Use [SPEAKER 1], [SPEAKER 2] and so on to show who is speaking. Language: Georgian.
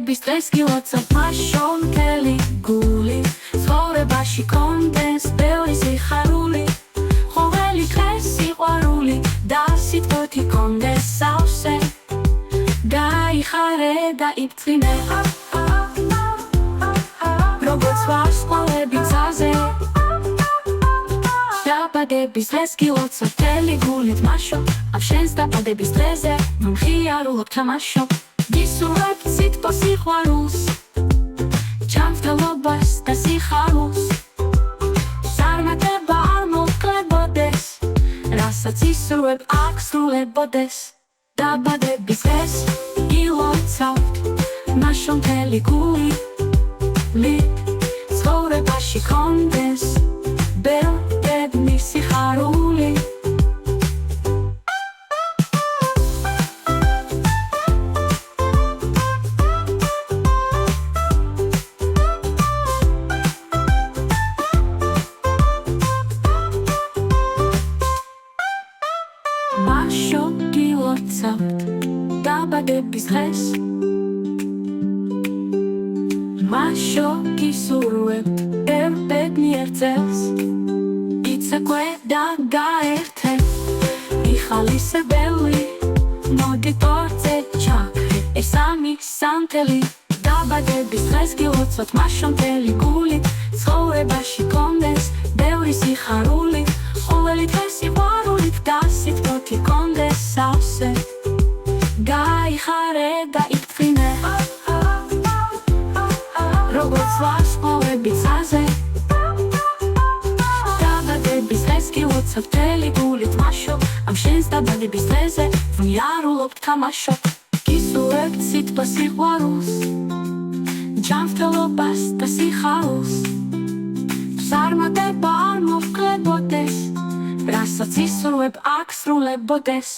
[SPEAKER 1] დაბადების დღეს გილოცავ მაშონთელი გული ცხოვრებაში კონდეს ბევრი სიხარული ყოველი დღეს სიყვარული და სიტყვოთი კონდეს სავსე გაიხარე და იბრძინე როგორც ვარსკვლავები ძალზე დაბადების დღეს გილოცავ მთელი გულით მაშო ამ შენს დაბადების დღეზე მომხიარულობ თამაშობ გისურვებ სიტყვა სიყვარულს ჯანმრთელობას და სიხარულს წარმატება არ მოკლებოდეს რასაც ისურვებ აქ სრულებოდეს დაბადების დღეს გილოცავთ მაშო მთელი გულით ცხოვრებაში კონდეს ბევრი სიხარული მაშო გილოცავთ დაბადების დღეს მაშო გისურვებთ ბედნიერ წელს იცეკვე და გაერთეთ იხალისებელი მოდი თორცე ჩაქრე ეს ამი სანთელი დაბადების დღეს გილოცავთ მაშო მთელი გულით ცხოვრებაში კონდეს ბევრი სიხარული ყოველი დღეს სიყვარულით და სიტყვოთი კონდეს სავსე გაიხარე და იბრძინე როგორც ვარსკვლავები ძალზე დაბადების დღეს გილოცავ მთელი გულით მაშო ამ შენს დაბადების დღეზე ვიარულობ თამაშობ გისურვებთ სიტყვა სიყვარულს ჯანმრთელობას და სიხარულს წარმატება არ მოკლებოდეს რასაც ისურვებ აქ სრულებოდეს